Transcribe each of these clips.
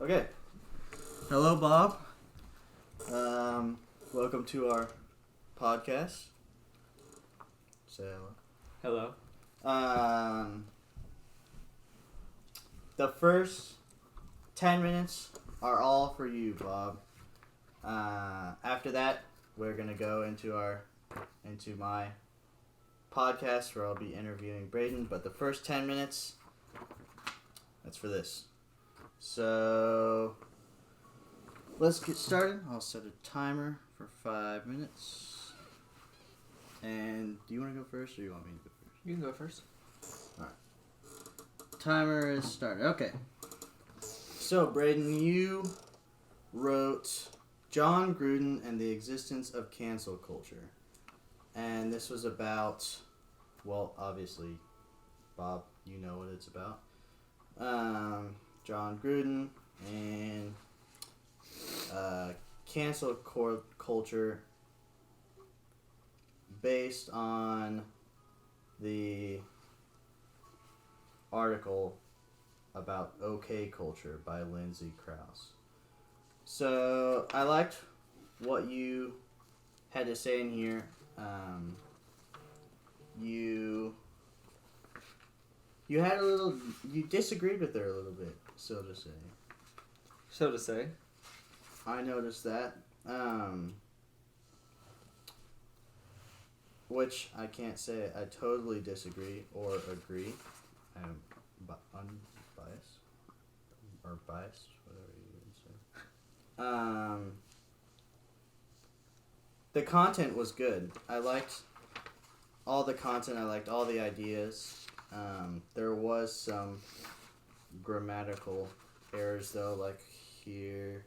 Okay. Hello, Bob. Welcome to our podcast. Say hello. Hello. The first 10 minutes are all for you, Bob. After that, we're gonna go into my podcast where I'll be interviewing Braden. But the first 10 minutes, that's for this. So let's get started. I'll set a timer for 5 minutes. And do you want to go first, or you want me to go first? You can go first. Timer is started. Okay. So, Braden, you wrote John Gruden and the Existence of Cancel Culture. And this was about, well, obviously, Bob, you know what it's about. John Gruden and cancel culture based on the article about OK Culture by Lindsay Krause. So I liked what you had to say in here. You had a little. You disagreed with her a little bit, so to say. So to say. I noticed that. Which I can't say I totally disagree or agree. I'm unbiased. Or biased, whatever you would say. The content was good. I liked all the content. I liked all the ideas. There was some grammatical errors, though, like here,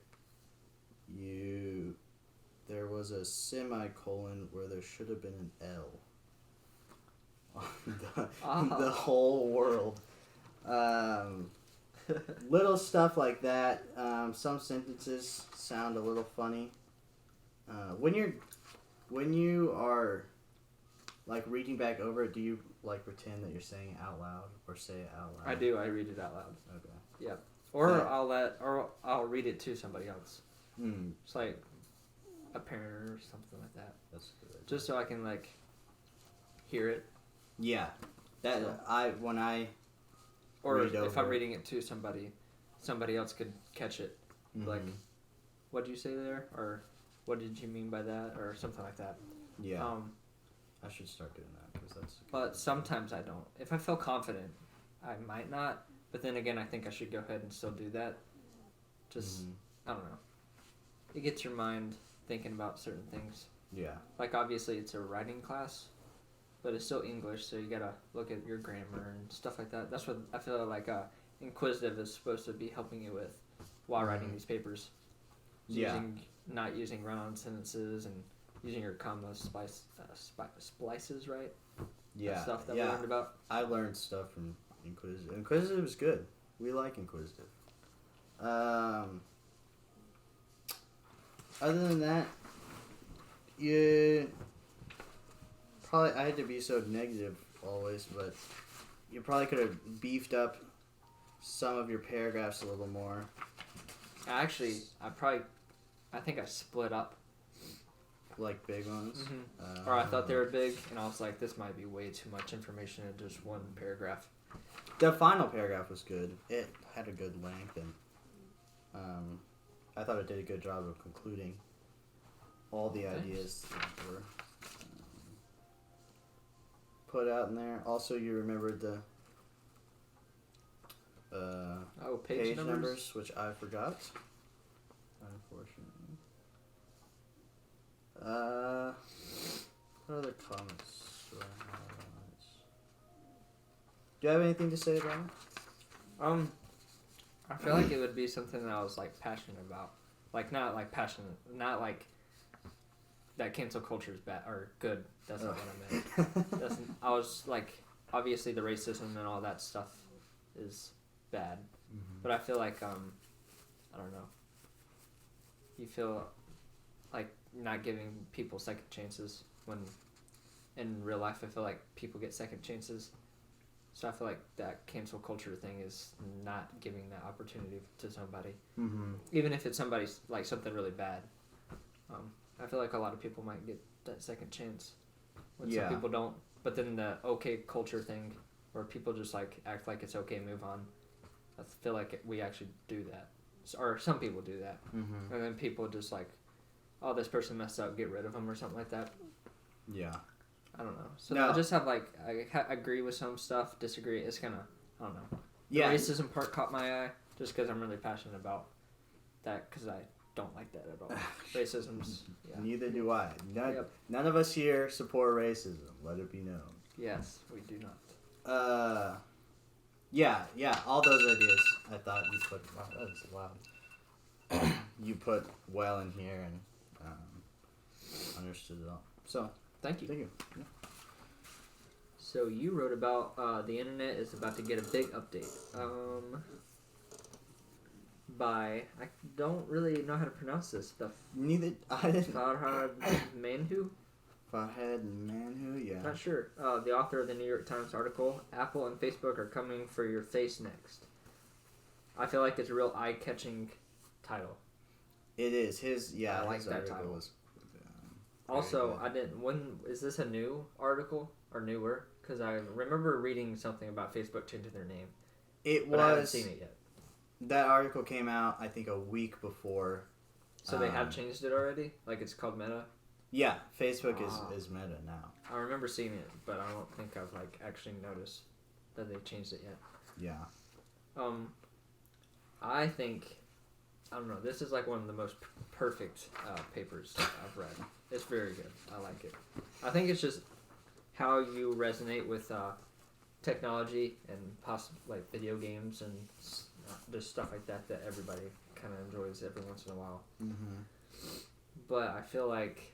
there was a semicolon where there should have been an L on the whole world. Little stuff like that. Some sentences sound a little funny. When you are like reading back over it, do you like pretend that you're saying it out loud or say it out loud? I do. I read it out loud. Okay. Yeah. Or I'll read it to somebody else. It's like a parent or something like that. That's good. Just so I can like hear it. Yeah. When I or read if over I'm reading it to somebody else could catch it. Mm-hmm. Like, what did you say there? Or what did you mean by that? Or something like that. Yeah. I should start doing that because that's. But sometimes I don't. If I feel confident, I might not. But then again, I think I should go ahead and still do that. Just I don't know. It gets your mind thinking about certain things. Yeah. Like obviously it's a writing class, but it's still English, so you gotta look at your grammar and stuff like that. That's what I feel like inquisitive is supposed to be helping you with while writing these papers. Yeah. Not using run-on sentences and using your comma splices, right? Yeah. That stuff that we learned about. I learned stuff from Inquisitive. Inquisitive is good. We like Inquisitive. Other than that, I had to be so negative always, but you probably could have beefed up some of your paragraphs a little more. Actually, I think I split up. Like big ones? Mm-hmm. Or I thought they were big, and I was like, this might be way too much information in just one paragraph. The final paragraph was good. It had a good length, and I thought it did a good job of concluding all the ideas that were put out in there. Also, you remembered the page numbers, which I forgot, unfortunately. What other comments do I have on this? Do you have anything to say about it? I feel like it would be something that I was like passionate about. Like not like passionate, not like that cancel culture is bad or good. That's not what I meant. I was like, obviously the racism and all that stuff is bad, but I feel like I don't know. You feel like not giving people second chances when in real life I feel like people get second chances. So I feel like that cancel culture thing is not giving that opportunity to somebody, even if it's somebody's like something really bad. I feel like a lot of people might get that second chance when some people don't. But then the okay culture thing, where people just like act like it's okay, move on. I feel like we actually do that, or some people do that, and then people just like, oh, this person messed up, get rid of them or something like that. Yeah. I don't know. So I just have like I agree with some stuff, disagree. It's kind of I don't know. The racism part caught my eye just because I'm really passionate about that because I don't like that at all. Racism's Neither do I. None of us here support racism. Let it be known. Yes, we do not. Yeah. All those ideas I thought you put. Wow, that was loud. You put well in here and understood it all. So. Thank you. Yeah. So you wrote about the internet is about to get a big update. By I don't really know how to pronounce this stuff. Neither I didn't. Farhad Manhu. Yeah. Not sure. The author of the New York Times article: Apple and Facebook are coming for your face next. I feel like it's a real eye-catching title. It is his. Yeah, I like his that title. Was, also, I didn't. When is this a new article or newer? Because I remember reading something about Facebook changing their name. But I haven't seen it yet. That article came out, I think, a week before. So they have changed it already? Like it's called Meta? Yeah, Facebook is Meta now. I remember seeing it, but I don't think I've like actually noticed that they've changed it yet. Yeah. I think, I don't know, this is like one of the most perfect papers I've read. It's very good. I like it. I think it's just how you resonate with technology and like video games and just stuff like that everybody kind of enjoys every once in a while. But I feel like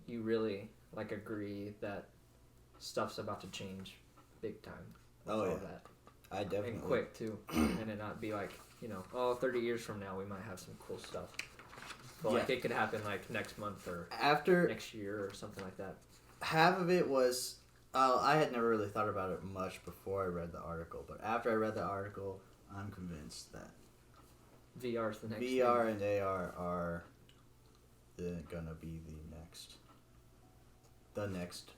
you really like agree that stuff's about to change big time. Oh yeah. That. I definitely. And quick too, and it not be like 30 years from now we might have some cool stuff. But like it could happen like next month or next year or something like that. Half of it was, I had never really thought about it much before I read the article, but after I read the article, I'm convinced that VR is the next VR thing. And AR are gonna be the next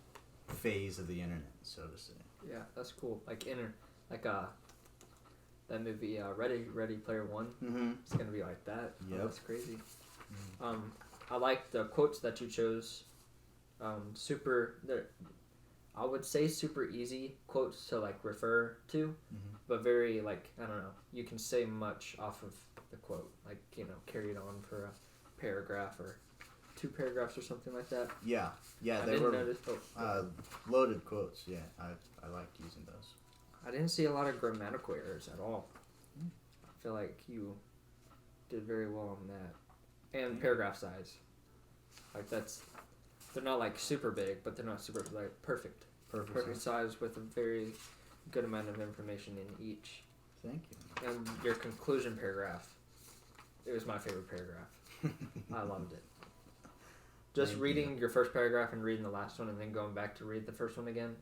phase of the internet, so to say. Yeah, that's cool. Like that movie Ready Player One. It's gonna be like that. Yep. Oh, that's crazy. I like the quotes that you chose. I would say super easy quotes to like refer to, but very like I don't know. You can say much off of the quote, like carry it on for a paragraph or 2 paragraphs or something like that. Yeah. They were loaded quotes. Yeah, I liked using those. I didn't see a lot of grammatical errors at all. I feel like you did very well on that, and paragraph size. Like they're not like super big, but they're not super like perfect size with a very good amount of information in each. Thank you. And your conclusion paragraph, it was my favorite paragraph. I loved it. Just reading your first paragraph and reading the last one and then going back to read the first one again,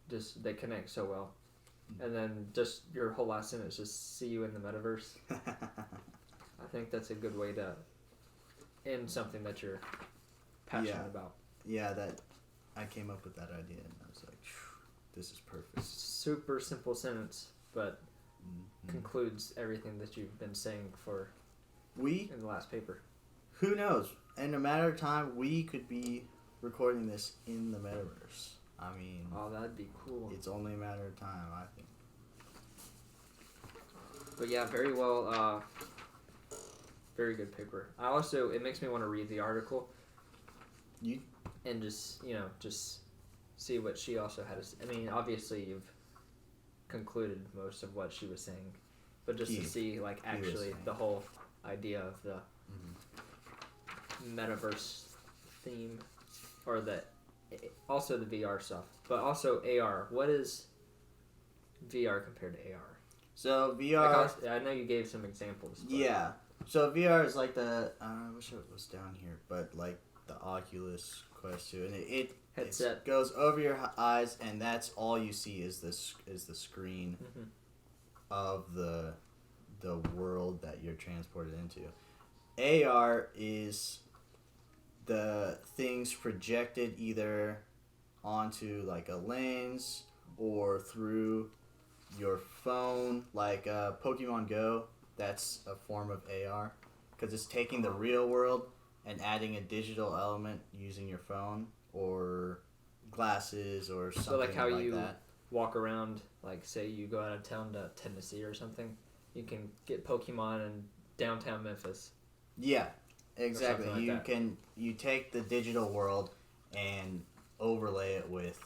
just they connect so well. And then just your whole last sentence, just see you in the metaverse. I think that's a good way to end something that you're passionate about. Yeah, that I came up with that idea and I was like, this is perfect. Super simple sentence, but concludes everything that you've been saying in the last paper. Who knows? In a matter of time, we could be recording this in the metaverse. I mean... Oh, that'd be cool. It's only a matter of time, I think. But yeah, very well, very good paper. It makes me want to read the article. And just see what she also had to say. I mean, obviously you've concluded most of what she was saying. But just to see, like, actually the whole idea of the metaverse theme, or also the VR stuff, but also AR. What is VR compared to AR? So VR... I know you gave some examples. But yeah. So VR is like I wish it was down here, but like the Oculus Quest 2, and it Headset. goes over your eyes, and that's all you see is the screen of the world that you're transported into. AR is the things projected either onto like a lens or through your phone, like Pokemon Go. That's a form of AR because it's taking the real world and adding a digital element using your phone or glasses or something So like how you that. walk around, like say you go out of town to Tennessee or something, you can get Pokemon in downtown Memphis. Yeah, exactly. Like You take the digital world and overlay it with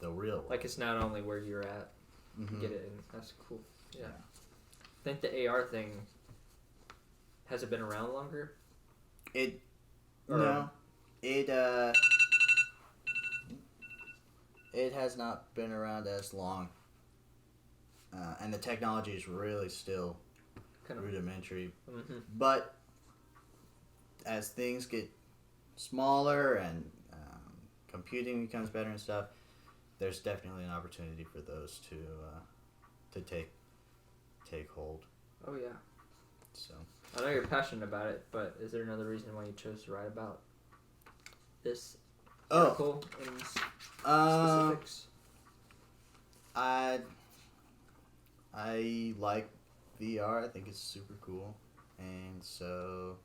the real world. Like it's not only where you're at, you get it, and that's cool. Yeah. I think the AR thing, has it been around longer? It has not been around as long, and the technology is really still kind of rudimentary. But as things get smaller and computing becomes better and stuff, there's definitely an opportunity for those to take hold. Oh yeah. So I know you're passionate about it, but is there another reason why you chose to write about this article in specifics? I like VR. I think it's super cool, and so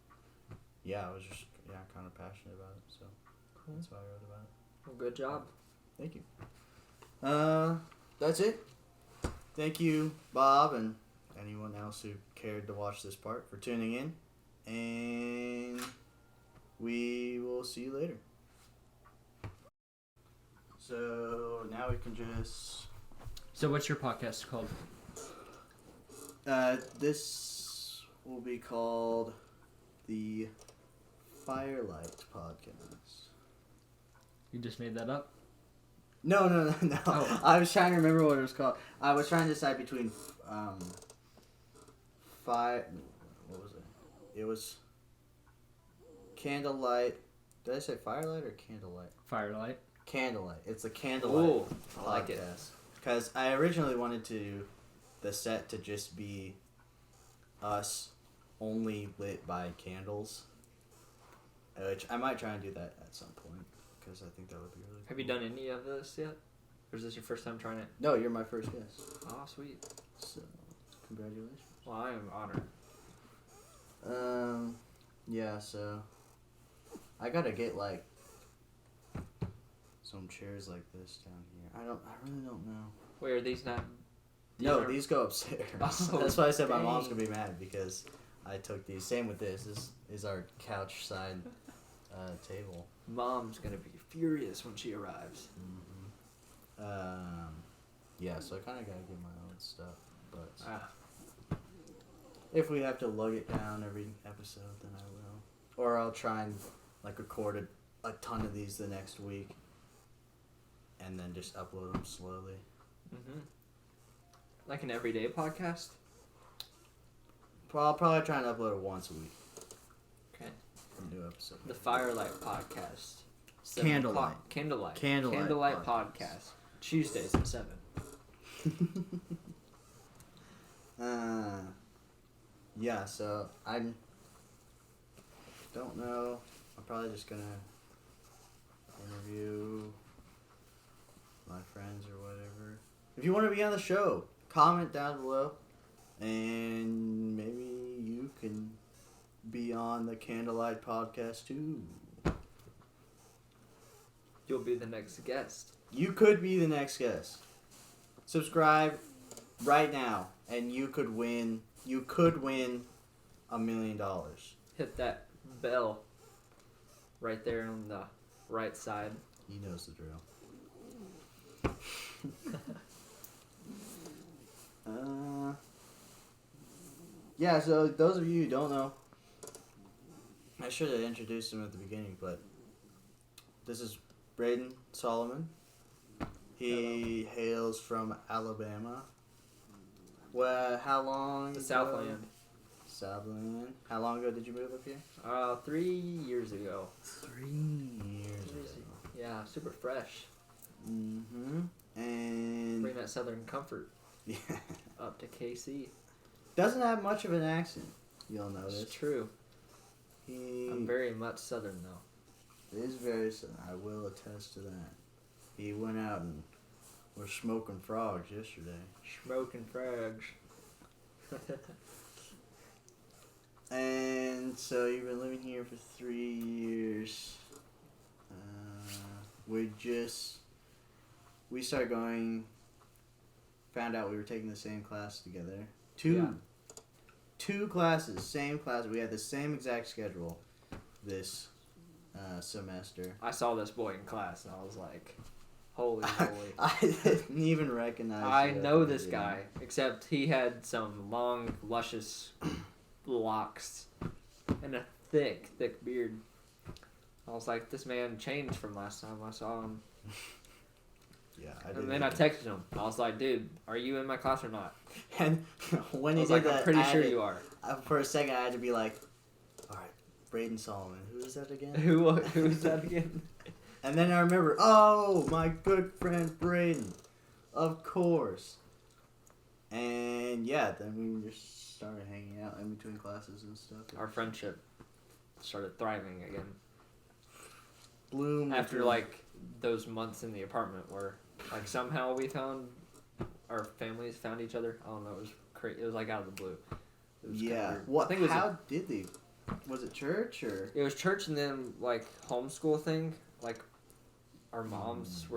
yeah, I was just kind of passionate about it. So cool. That's why I wrote about it. Well, good job. Thank you. That's it. Thank you, Bob, and anyone else who cared to watch this part for tuning in, and we will see you later. So now we can just... So what's your podcast called? This will be called the Firelight Podcast. You just made that up? No. Oh. I was trying to remember what it was called. I was trying to decide between what was it? It was Candlelight. Did I say Firelight or Candlelight? Firelight. Candlelight. It's a Candlelight podcast. I like it. Because I originally wanted the set to just be us only lit by candles. Which I might try and do that at some point. Because I think that would be really cool. Have you done any of this yet? Or is this your first time trying it? No, you're my first guest. Oh, sweet. So, congratulations. Well, I am honored. Yeah, so I gotta get like some chairs like this down here. I really don't know. Wait, are these not? These go upstairs. Oh, that's why I said dang. my mom's gonna be mad because I took these. Same with this. This is our couch side table. Mom's gonna be furious when she arrives. Yeah, so I kind of gotta get my own stuff, but if we have to lug it down every episode, then I will. Or I'll try and record a ton of these the next week, and then just upload them slowly. Like an everyday podcast? I'll probably try and upload it once a week. Okay. A new episode. The Firelight Podcast. Candlelight. Candlelight Podcast. Tuesdays at 7. Yeah, so I don't know. I'm probably just gonna interview my friends or whatever. If you want to be on the show, comment down below, and maybe you can be on the Candlelight Podcast too. You'll be the next guest. You could be the next guest. Subscribe right now, and you could win. You could win $1 million. Hit that bell right there on the right side. He knows the drill. Yeah, so those of you who don't know, I should have introduced him at the beginning, but this is Braden Solomon. He hails from Alabama. Well, how long? The Southland. Southland. How long ago did you move up here? 3 years ago. 3 years ago. Yeah, super fresh. Mm-hmm. And Bring that Southern comfort. Yeah. Up to KC. Doesn't have much of an accent. You'll notice. It's true. He I'm very much Southern though. is very Southern. I will attest to that. He went out and was smoking frogs yesterday. Smoking frogs. And so you've been living here for 3 years. We started going. Found out we were taking the same class together. Two classes, same class. We had the same exact schedule this semester. I saw this boy in class and I was like, holy moly. I didn't even recognize I him. know this guy, except he had some long, luscious locks and a thick beard. I was like, this man changed from last time I saw him. Yeah, And then I texted him. I was like, dude, are you in my class or not? And when he I was did like, that, I'm pretty sure you are. For a second, I had to be like, all right, Braden Solomon. Who is that again? Who is that again? And then I remember, oh, my good friend Braden. Of course. And yeah, then we just started hanging out in between classes and stuff. Our friendship started thriving again. Bloom. After like those months in the apartment where like somehow we found our families found each other. I don't know. It was crazy. It was like out of the blue. It was Yeah. weird. What? I think it was How did they? Was it church or? It was church and then like homeschool thing. Like our moms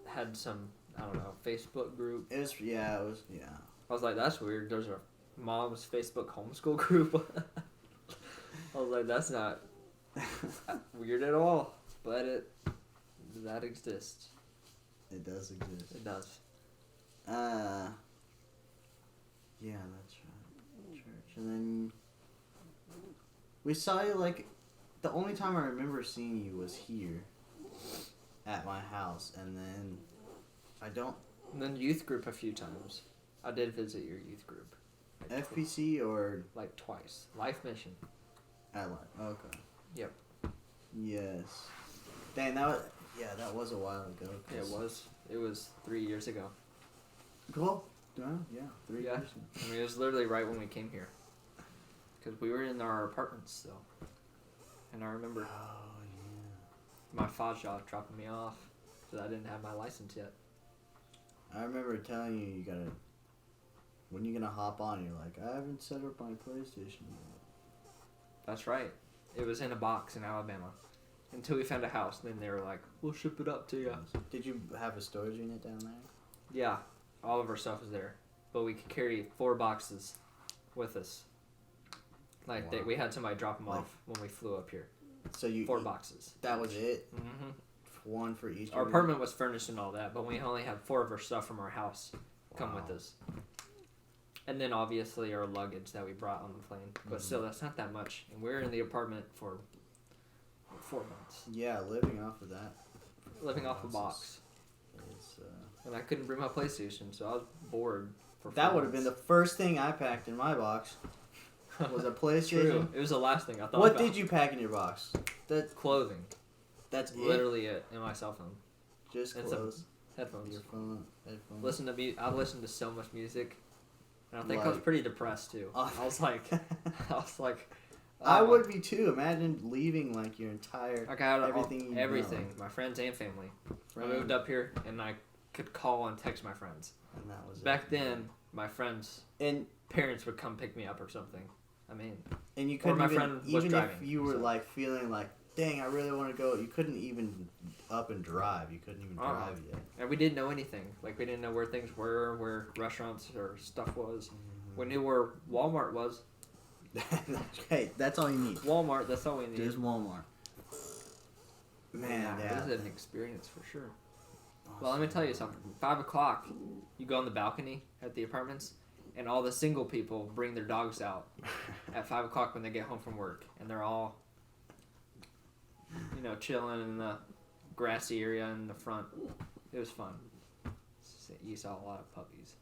had some, I don't know, Facebook group. It was yeah. I was like, that's weird. There's a mom's Facebook homeschool group. I was like, that's not weird at all, but that exists. It does exist. It does. Yeah, that's right. Church, and then we saw you like the only time I remember seeing you was here at my house, and then I don't. And then youth group a few times. I did visit your youth group. Like FPC or like twice. Life Mission. at Life. Okay. Yep. Yes. Dang, that was a while ago. Yeah, it was. It was 3 years ago. Cool. Yeah, 3 Yeah. years. I mean, it was literally right when we came here. Because we were in our apartments still. And I remember Oh my Faja dropping me off because I didn't have my license yet. yeah. I remember telling you gotta. When you gonna hop on? You're like, I haven't set up my PlayStation yet. That's right. It was in a box in Alabama. Until we found a house, and then they were like, we'll ship it up to you. Did you have a storage unit down there? Yeah, all of our stuff was there. But we could carry 4 boxes with us. Like, Wow. we had somebody drop them off when we flew up here. So you 4 boxes. That was it. Mm-hmm. One for each. Our of you? apartment was furnished and all that, but we only had 4 of our stuff from our house come with Wow. us. And then obviously our luggage that we brought on the plane. But still, that's not that much. And we were in the apartment for 4 months. Yeah, living off of that. Living off a box. Is, And I couldn't bring my PlayStation, so I was bored for 4 that would have been months. the first thing I packed in my box. Was a PlayStation. True. It was the last thing I thought What about. did you pack in your box? Clothing. That's Literally it. And my cell phone. Just and some clothes. Headphones. Your phone. Headphones. I've listened to so much music. And I think I was Like- pretty depressed too. Oh. I was like, I would be too. Imagine leaving like your entire Like I had everything. everything. My friends and family. I moved up here and I could call and text my friends. And that was Back it. then, my friends' And parents would come pick me up or something. I mean, you couldn't my even, friend was even driving, if you were so. like feeling like, dang, I really want to go. You couldn't even up and drive. You couldn't even drive yet. and we didn't know anything. Like we didn't know where things were, where restaurants or stuff was. We knew where Walmart was. Okay, that's all you need. Walmart, that's all we needed. Just Walmart. Man, It was an experience for sure. Well, let me tell you something. 5 o'clock, you go on the balcony at the apartments, and all the single people bring their dogs out at 5 o'clock when they get home from work, and they're all, chilling in the grassy area in the front. It was fun. You saw a lot of puppies.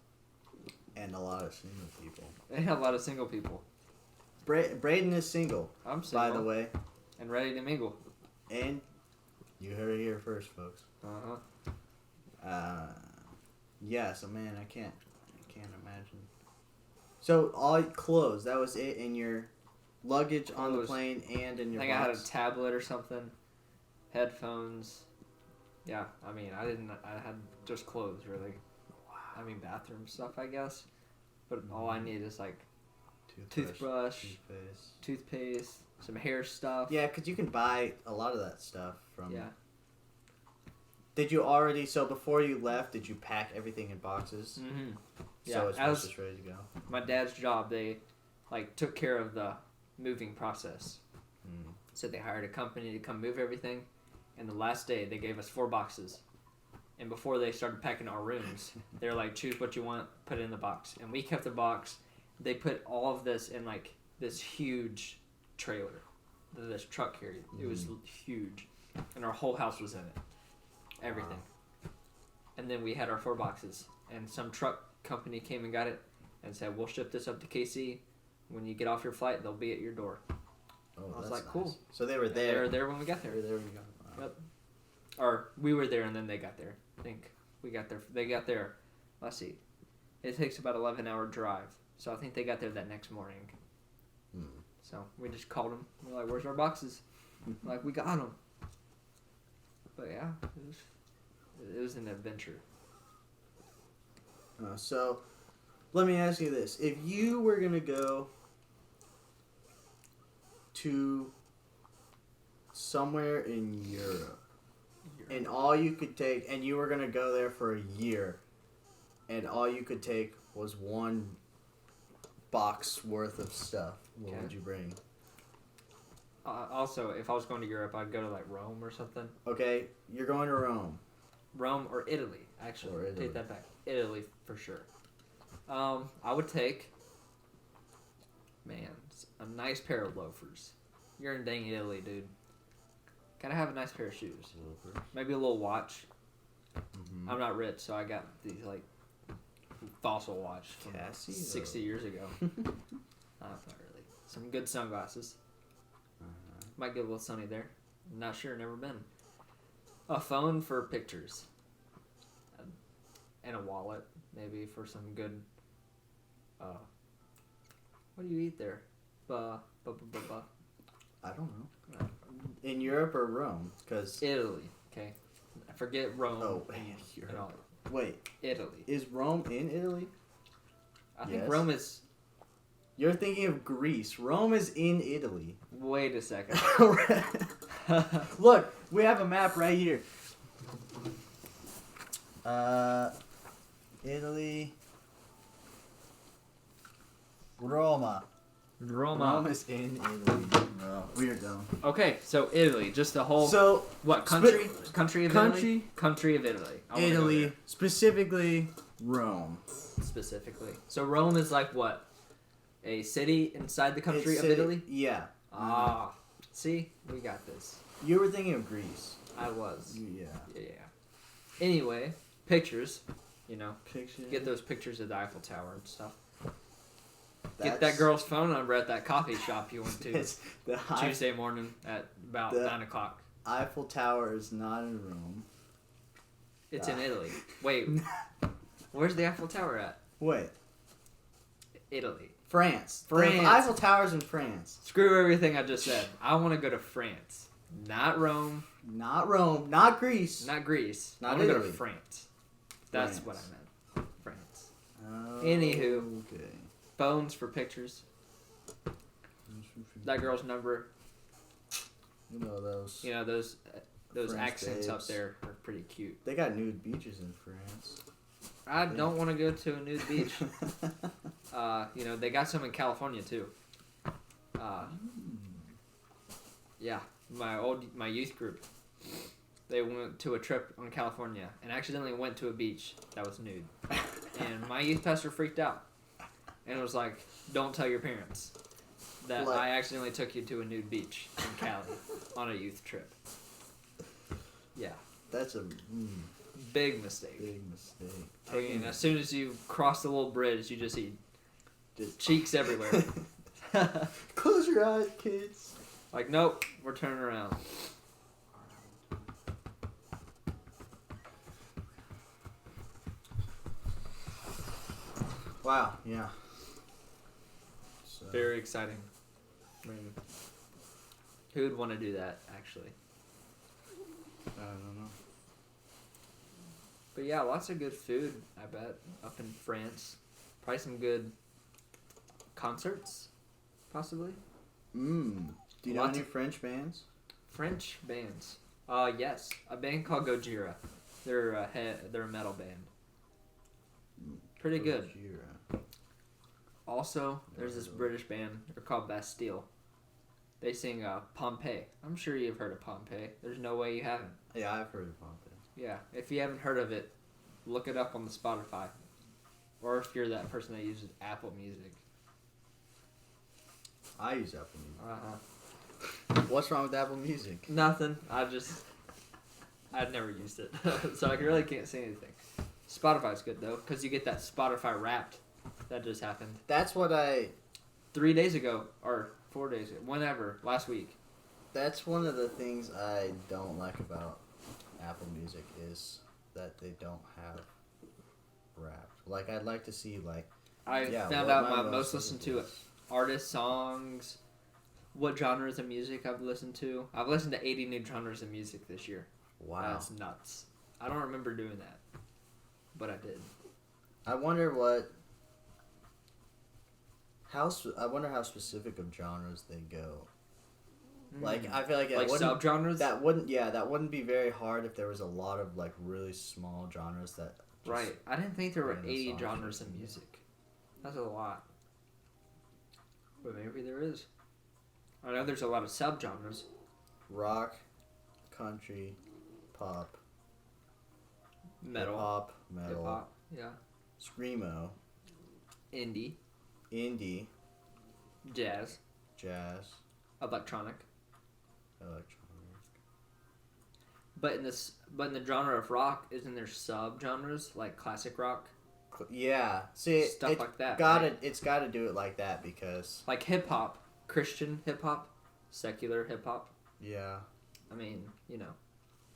And a lot of single people. They had a lot of single people. Braden is single, I'm single. by the way. And ready to mingle. And You heard it here first, folks. Yeah, so man, I can't imagine. So all clothes, that was it in your luggage on the plane and in your I think box? I had a tablet or something, headphones. Yeah, I mean, I had just clothes, really. Wow. I mean, bathroom stuff, I guess. But all I need is, like, toothbrush, toothpaste, some hair stuff. Yeah, because you can buy a lot of that stuff from... Yeah. Did you already... So before you left, did you pack everything in boxes? Mm-hmm. So it's just ready to go? My dad's job, they, like, took care of the moving process. Mm. So they hired a company to come move everything. And the last day, they gave us 4 boxes. And before they started packing our rooms, they were like, choose what you want, put it in the box. And we kept the box. They put all of this in, like, this huge trailer that this truck carried. It was huge. And our whole house was in it. Everything. Wow. And then we had our 4 boxes. And some truck company came and got it and said, we'll ship this up to KC. When you get off your flight, they'll be at your door. Oh, I was like, nice. cool. So they were there. They were there when we got there. They were there when we got there. Wow. Yep. Or we were there and then they got there. I think we got there. They got there. Let's see. It takes about 11-hour drive. So I think they got there that next morning. So we just called them. We're like, where's our boxes? We're like, we got them. But yeah, it was an adventure. So let me ask you this. If you were going to go to somewhere in Europe, and all you could take, and you were going to go there for a year, and all you could take was 1 box worth of stuff, what would you bring? Also, if I was going to Europe, I'd go to, like, Rome or something. Okay, you're going to Rome. Rome or Italy, actually. Or Italy. Take that back. Italy, for sure. I would take, a nice pair of loafers. You're in dang Italy, dude. Gotta have a nice pair of shoes. Maybe a little watch. Mm-hmm. I'm not rich, so I got these, like, fossil watch from 60 years ago. Not really. Some good sunglasses. Might get a little sunny there. Not sure, never been. A phone for pictures. And a wallet, maybe, for some good... what do you eat there? I don't know. In Europe or Rome? Cause Italy, okay? Forget Rome. Oh, Europe. Wait. Italy. Is Rome in Italy? I think Rome is... You're thinking of Greece. Rome is in Italy. Wait a second. Look, we have a map right here. Italy. Roma. Rome is in Italy. No, we are dumb. Okay, so Italy, just the whole... So, what, country? Country of Italy? Country of Italy. Italy, specifically Rome. Specifically. So Rome is like what? A city inside the country of Italy? Yeah. Ah. See? We got this. You were thinking of Greece. I was. Yeah. Anyway, pictures. You know. Pictures. Get those pictures of the Eiffel Tower and stuff. Get that girl's phone number at that coffee shop you went to Tuesday morning at about 9 o'clock. Eiffel Tower is not in Rome. It's in Italy. Wait. Where's the Eiffel Tower at? Wait. Italy. France. The Eiffel Tower's in France. Screw everything I just said. I want to go to France. Not Rome. Not Rome. Not Greece. Not Greece. Not I want to go Italy. to France. That's what I meant. France. Oh, Anywho. Okay. Phones for pictures. That girl's number. You know those. You know those French accents babes. up there are pretty cute. They got nude beaches in France. I don't want to go to a nude beach. You know, they got some in California too. Yeah, my youth group, they went to a trip on California and accidentally went to a beach that was nude. And my youth pastor freaked out and was like, "Don't tell your parents that I accidentally took you to a nude beach in Cali on a youth trip." Yeah. That's a big mistake. Big mistake. I mean, as soon as you cross the little bridge, you just see cheeks everywhere. Close your eyes, kids. Like, nope, we're turning around. Wow. Yeah. So, Very exciting. I mean, who would want to do that, actually? I don't know. But yeah, lots of good food, I bet, up in France. Probably some good concerts, possibly. Do you know Lots any French bands? French bands. Yes. A band called Gojira. They're a metal band. Pretty good. Gojira. Also, there's this British band. They're called Bastille. They sing Pompeii. I'm sure you've heard of Pompeii. There's no way you haven't. Yeah, I've heard of Pompeii. Yeah, if you haven't heard of it, look it up on the Spotify. Or if you're that person that uses Apple Music. I use Apple Music. Uh-huh. What's wrong with Apple Music? Nothing. I've never used it. So I really can't say anything. Spotify's good, though, because you get that Spotify Wrapped. That just happened. That's what 3 days ago, or 4 days ago, whenever, last week. That's one of the things I don't like about Apple Music is that they don't have Wrapped. Like, I'd like to see, like... I found out my most listened to artist songs, what genres of music I've listened to. I've listened to 80 new genres of music this year. Wow. That's nuts. I don't remember doing that, but I did. I wonder what... I wonder how specific of genres they go. Like, I feel like... Like subgenres? That wouldn't be very hard if there was a lot of, like, really small genres that... Right. I didn't think there were random 80 songs. genres of music. That's a lot. But maybe there is. I know there's a lot of subgenres. Rock, country, pop, Metal. hip-hop, metal, Hip-hop, yeah. screamo, Indie. indie, Jazz. jazz, Electronic. electronic. But in the genre of rock, isn't there subgenres like classic rock? Yeah, see, Stuff like that, It's got to do it like that because Like hip hop, Christian hip hop, secular hip hop. yeah, I mean, you know,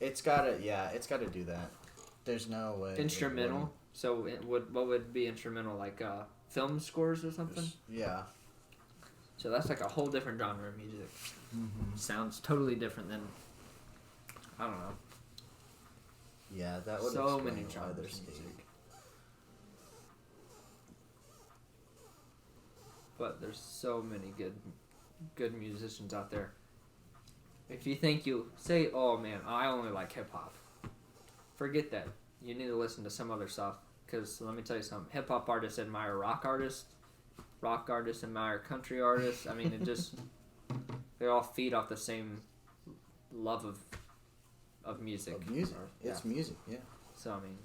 it's got to do that. There's no way. instrumental. So what would be instrumental, like film scores or something? Yeah. So that's like a whole different genre of music. Mm-hmm. Sounds totally different than, I don't know. Yeah, that would So explain many why genres they're of skating. music. But there's so many good musicians out there. If you think you say, "Oh man, I only like hip hop," forget that. You need to listen to some other stuff. Because let me tell you something: hip hop artists admire rock artists admire country artists. I mean, they all feed off the same love of music. Of music. Yeah. It's music. Yeah. So I mean,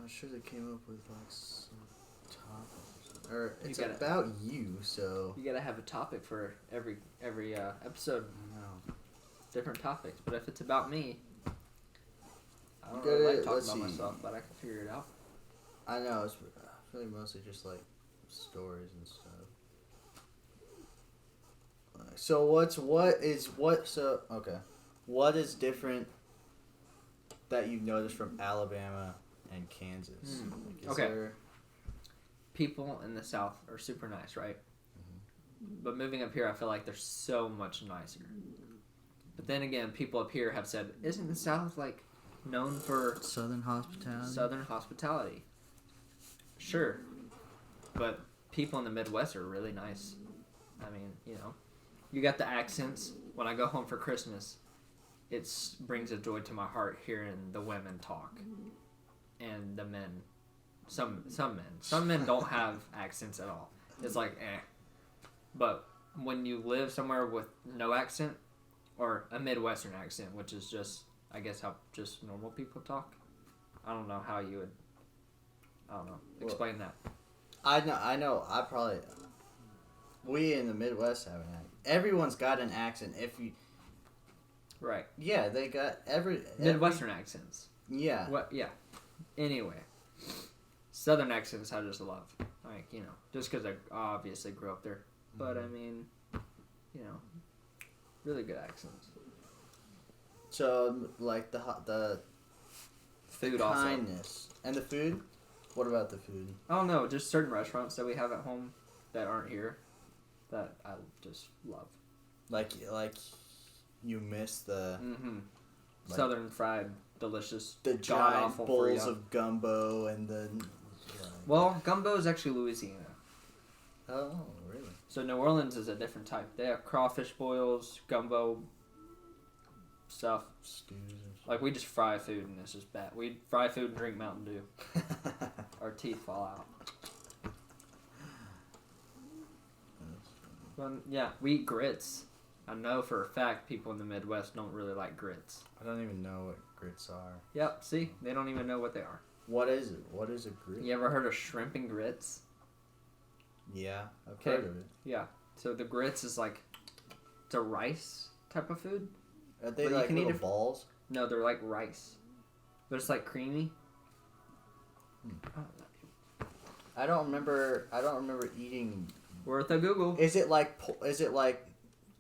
I should have came up with like some topics. Or it's gotta- about you, so. you gotta have a topic for every episode. No. Different topics. But if it's about me, I don't You really gotta- like talking let's about see. myself, but I can figure it out. I know, it's really mostly just like stories and stuff. So what is different that you've noticed from Alabama and Kansas? Like, is Okay. there- People in the South are super nice, right? But moving up here, I feel like they're so much nicer. But then again, people up here have said, isn't the South like known for Southern hospitality? Southern hospitality? Sure. But people in the Midwest are really nice. I mean, you know, you got the accents. When I go home for Christmas, it brings a joy to my heart hearing the women talk. And the men. Some men don't have accents at all. It's like, eh. But when you live somewhere with no accent, or a Midwestern accent, which is just, I guess, how just normal people talk. I don't know how you would, explain that. I know. We in the Midwest have an accent. Everyone's got an accent. If you, Right. yeah, they got every Midwestern accents. Yeah. What? Yeah. Anyway, Southern accents I just love. Like, you know, just because I obviously grew up there. But I mean, you know, really good accents. So like the Food kindness and the food. What about the food? I don't know, just certain restaurants that we have at home that aren't here that I just love. Like you miss the like, Southern fried, delicious, the god giant awful bowls of gumbo and the. Well, gumbo is actually Louisiana. Oh, really? So New Orleans is a different type. They have crawfish boils, gumbo stuff. Stews and stuff. Like we just fry food and it's just bad. We fry food and drink Mountain Dew. Our teeth fall out. Well, yeah, we eat grits. I know for a fact people in the Midwest don't really like grits. I don't even know what grits are. Yep, see? They don't even know what they are. What is it? What is a grit? You ever heard of shrimp and grits? Yeah, I've heard of it. Yeah. So the grits is like, it's a rice type of food. Are they But you like can eat little it- balls? No, they're like rice. But it's like creamy. I don't remember eating. Worth a Google. Is it like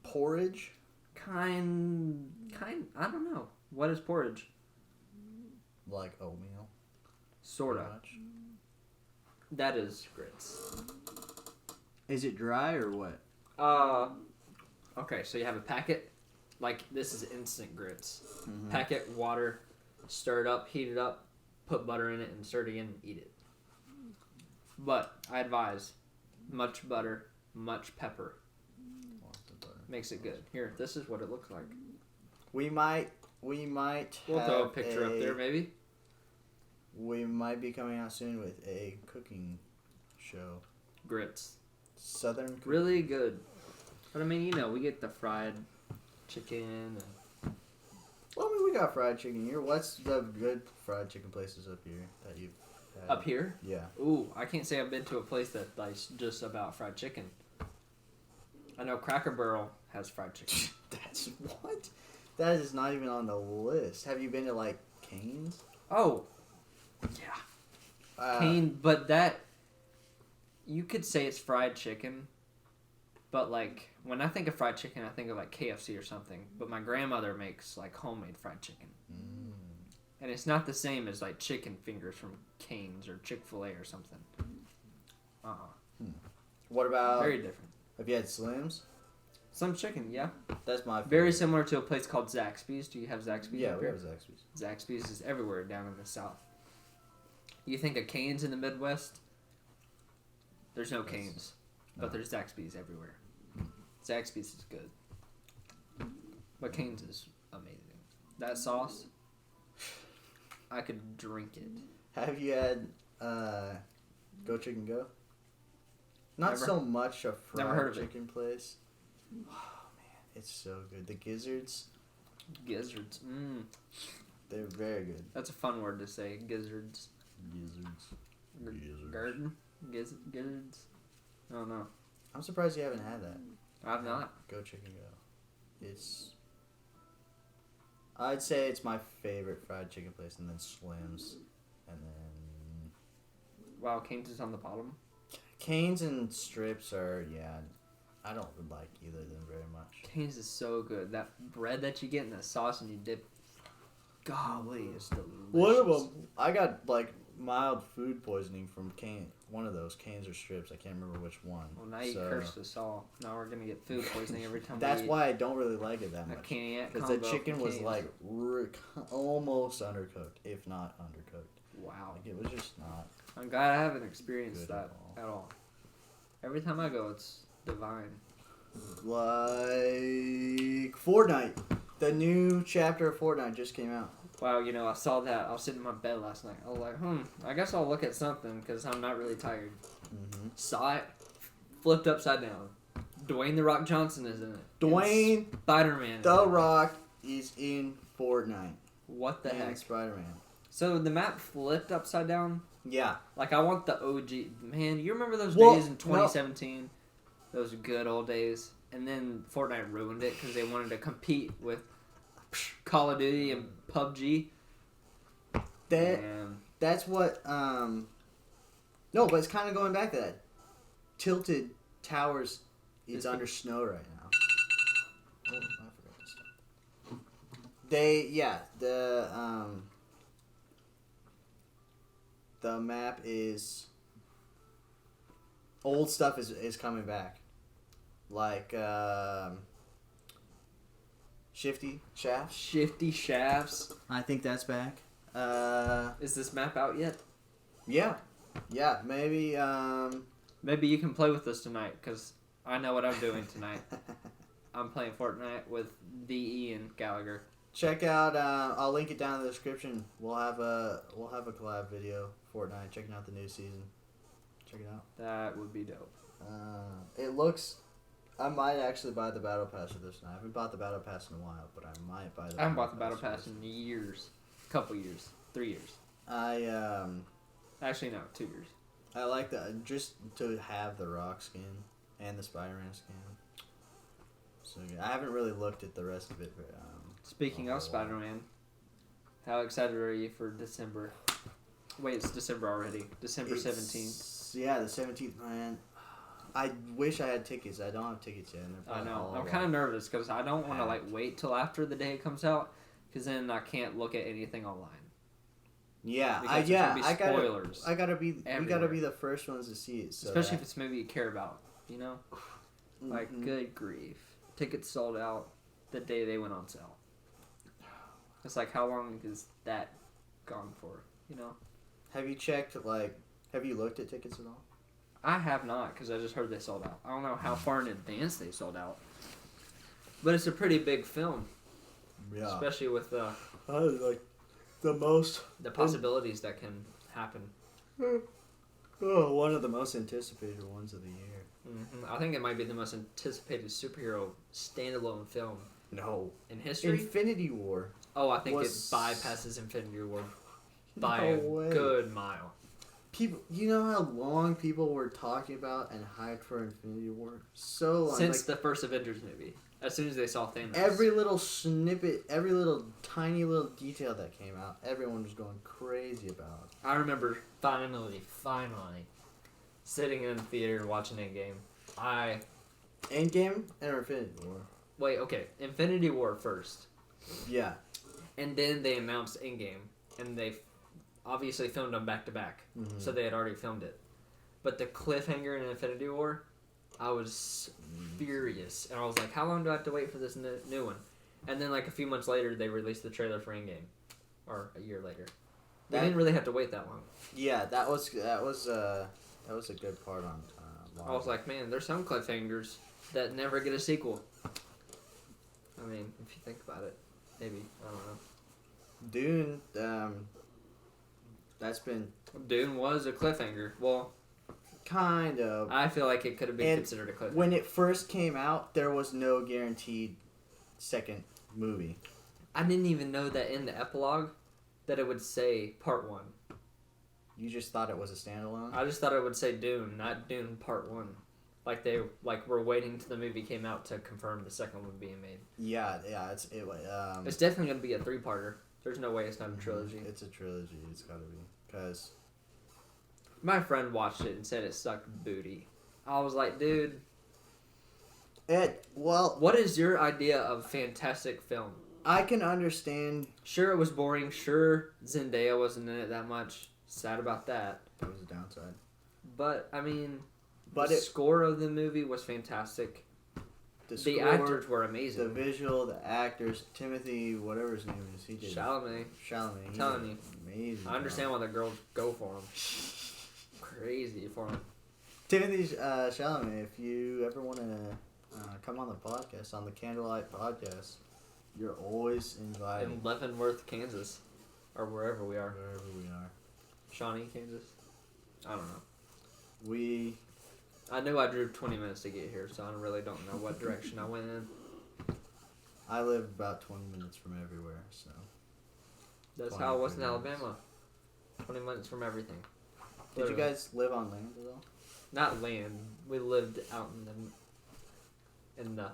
porridge? Kind, I don't know. What is porridge? Like oatmeal? Sorta. Pretty much? That is grits. Is it dry or what? Okay, so you have a packet. Like, this is instant grits. Mm-hmm. Packet, water, stir it up, heat it up, put butter in it, and stir it again and eat it. But, I advise, much butter, much pepper. Makes it good. Here, this is what it looks like. We might We'll have throw a picture up there, maybe. We might be coming out soon with a cooking show. Grits. Southern cooking. Really good. But, I mean, you know, we get the fried chicken and... Well, I mean, we got fried chicken here. What's the good fried chicken places up here that you've had? Up here? Yeah. Ooh, I can't say I've been to a place that likes just about fried chicken. I know Cracker Barrel has fried chicken. That's what? That is not even on the list. Have you been to like Cane's? Oh, yeah. Cane, but that you could say it's fried chicken. But like when I think of fried chicken, I think of like KFC or something. But my grandmother makes like homemade fried chicken, and it's not the same as like chicken fingers from Cane's or Chick-fil-A or something. What about? Very different. Have you had Slims? Some chicken, yeah. That's my favorite. Very similar to a place called Zaxby's. Do you have Zaxby's? Yeah, up we here? have Zaxby's. Zaxby's is everywhere down in the South. You think of Cane's in the Midwest? There's no Cane's, but there's Zaxby's everywhere. Zaxby's is good, but Cane's is amazing. That sauce, I could drink it. Have you had Go Chicken Go? Not Never. so much a fried Never heard of it. chicken place. Oh man, it's so good. The gizzards, Gizzards. they're very good. That's a fun word to say. Gizzards. Gizzards. Garden? Gizzards? I don't know. I'm surprised you haven't had that. I've not. Go Chicken Go. I'd say it's my favorite fried chicken place, and then Slim's, and then Wow, Cane's is on the bottom. Cane's and Strips are, yeah, I don't like either of them very much. Cane's is so good. That bread that you get in the sauce and you dip. Golly, it's delicious. One of them, I got like mild food poisoning from one of those Cane's or Strips. I can't remember which one. Well, now you cursed us all. Now we're gonna get food poisoning every time. That's we eat why I don't really like it that a much. Caniac Because the combo chicken from was Cane's. like almost undercooked, if not undercooked. Wow. Like it was just not. I'm glad I haven't experienced Good that at at all. Every time I go, it's divine. Like Fortnite, the new chapter of Fortnite just came out. Wow, you know, I saw that. I was sitting in my bed last night. I was like, I guess I'll look at something because I'm not really tired. Mm-hmm. Saw it, flipped upside down. Dwayne The Rock Johnson is in it. Dwayne Spider-Man. The Rock is in Fortnite. What the and heck? Spider-Man. So the map flipped upside down? Yeah. Like, I want the OG. Man, you remember those Well, days in 2017? Those good old days. And then Fortnite ruined it because they wanted to compete with Call of Duty and PUBG. That's what, no, but it's kind of going back to that. Tilted Towers is under snow right now. Oh, I forgot to stop. The map is old stuff is coming back, like Shifty Shafts. Shifty Shafts. I think that's back. Is this map out yet? Yeah, maybe. Maybe you can play with us tonight, because I know what I'm doing tonight. I'm playing Fortnite with D.E. and Gallagher. Check out. I'll link it down in the description. We'll have a collab video Fortnite checking out the new season. Check it out. That would be dope. It looks. I might actually buy the battle pass for this. I haven't bought the battle pass in a while, but I might buy. I haven't bought the battle pass in years. Couple years. 3 years. Actually, no, 2 years. I like just to have the Rock skin and the Spider-Man skin. So good. I haven't really looked at the rest of it. Speaking of Spider-Man, how excited are you for December? Wait, it's December already. December 17th. Yeah, the 17th, man. I wish I had tickets. I don't have tickets yet. I know. I'm kind of nervous because I don't want to wait till after the day comes out, because then I can't look at anything online. Yeah, spoilers. We gotta be the first ones to see it. So especially if it's a movie you care about, you know? Like, good grief. Tickets sold out the day they went on sale. It's like, how long is that gone for, you know? Have you checked, have you looked at tickets at all? I have not, because I just heard they sold out. I don't know how far in advance they sold out. But it's a pretty big film. Yeah. Especially with the possibilities that can happen. One of the most anticipated ones of the year. Mm-hmm. I think it might be the most anticipated superhero standalone film. No. In history? Infinity War. Oh, I think it bypasses Infinity War by a good mile. People, you know how long people were talking about and hyped for Infinity War? So long. Since the first Avengers movie. As soon as they saw Thanos. Every little snippet, every little tiny little detail that came out, everyone was going crazy about. I remember finally sitting in the theater watching Endgame. Endgame or Infinity War? Wait, okay. Infinity War first. Yeah. And then they announced Endgame. And they obviously filmed them back to back. Mm-hmm. So they had already filmed it. But the cliffhanger in Infinity War, I was furious. And I was like, how long do I have to wait for this new one? And then like a few months later, they released the trailer for Endgame. Or a year later. They didn't really have to wait that long. Yeah, that was a good part on I was like, man, there's some cliffhangers that never get a sequel. I mean, if you think about it. Maybe. I don't know. Dune, Dune was a cliffhanger. Well, kind of. I feel like it could have been considered a cliffhanger. When it first came out, there was no guaranteed second movie. I didn't even know that in the epilogue that it would say Part 1. You just thought it was a standalone? I just thought it would say Dune, not Dune Part 1. Like they were waiting till the movie came out to confirm the second one being made. Yeah, it's definitely gonna be a 3-parter. There's no way it's not a trilogy. It's a trilogy. It's gotta be, because my friend watched it and said it sucked booty. I was like, dude. What is your idea of fantastic film? I can understand. Sure, it was boring. Sure, Zendaya wasn't in it that much. Sad about that. That was a downside. But I mean. The score of the movie was fantastic. The actors were amazing. The visual, the actors, Timothy, whatever his name is, he did. Chalamet. I'm telling you. Amazing. I understand why the girls go for him. Crazy for him. Timothy Chalamet, if you ever want to come on the podcast, on the Candlelight Podcast, you're always invited. In Leavenworth, Kansas. Or wherever we are. Wherever we are. Shawnee, Kansas? I don't know. I knew I drove 20 minutes to get here, so I really don't know what direction I went in. I live about 20 minutes from everywhere, so. That's how it was in Alabama. 20 minutes from everything. Did you guys live on land at all? Not land. We lived out in the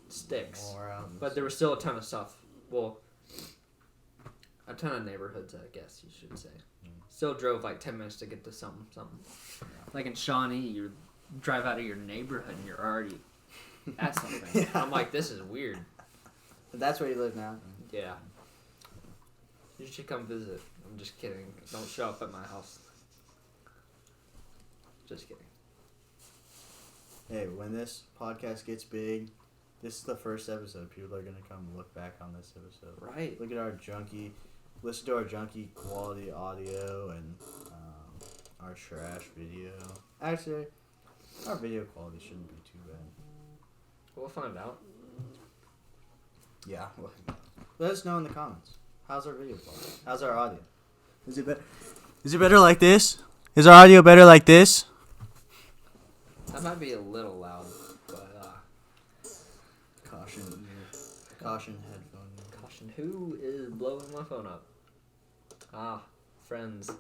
sticks. But there was still a ton of stuff. Well, a ton of neighborhoods, I guess you should say. Still drove like 10 minutes to get to something. Yeah. Like in Shawnee, you drive out of your neighborhood and you're already at something. Yeah. I'm like, this is weird. But that's where you live now? Yeah. You should come visit. I'm just kidding. Don't show up at my house. Just kidding. Hey, when this podcast gets big, this is the first episode. People are gonna come look back on this episode. Right. Look at our listen to our junky quality audio and our trash video. Actually, our video quality shouldn't be too bad. We'll find out. Yeah. Let us know in the comments. How's our video quality? How's our audio? Is it better? Is it better like this? Is our audio better like this? That might be a little loud, but Caution headphone. caution. Who is blowing my phone up? Ah, friends.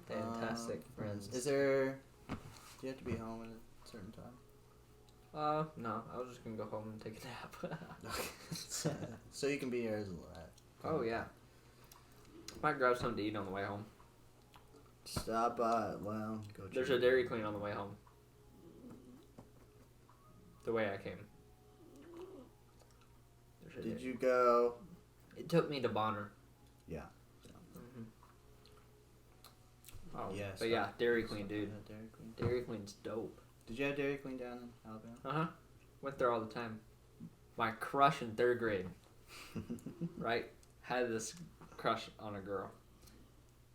Fantastic friends. Is there? Do you have to be home at a certain time? No. I was just gonna go home and take a nap. So you can be here as at. Oh yeah. Might grab something to eat on the way home. Stop by. Well, go. There's a Dairy Queen on the way home. The way I came. Did you go? It took me to Bonner. Yeah. Mm-hmm. Oh Yes. But yeah, Dairy Queen, dude. Dairy Queen. Dairy Queen's dope. Did you have Dairy Queen down in Alabama? Uh-huh. Went there all the time. My crush in 3rd grade, right? Had this crush on a girl.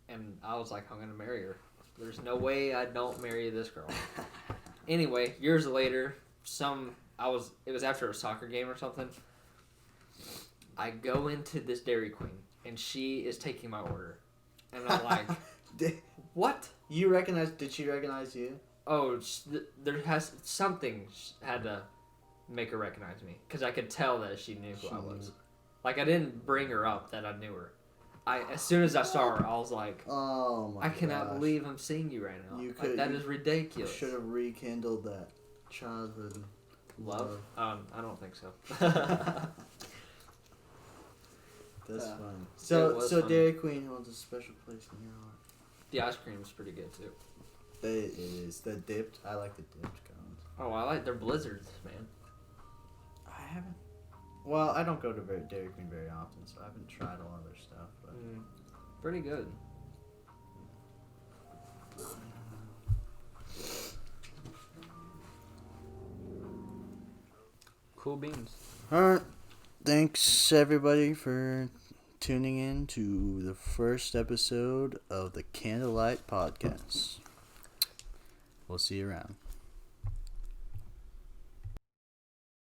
And I was like, I'm going to marry her. There's no way I don't marry this girl. Anyway, years later, it was after a soccer game or something. I go into this Dairy Queen, and she is taking my order. And I'm like, what? Did she recognize you? Oh, something had to make her recognize me, because I could tell that she knew who I was. Like, I didn't bring her up that I knew her. As soon as I saw her, I was like, "Oh my! I cannot believe I'm seeing you right now. That is ridiculous." You should have rekindled that childhood love. I don't think so. That's fun. So fun. Dairy Queen holds a special place in your heart. The ice cream is pretty good too. It is the dipped. I like the dipped cones. Oh, I like their blizzards, man. I haven't. Well, I don't go to Dairy Queen very often, so I haven't tried all other stuff. But pretty good. Cool beans. All right. Thanks everybody for tuning in to the first episode of the Candlelight Podcast. We'll see you around.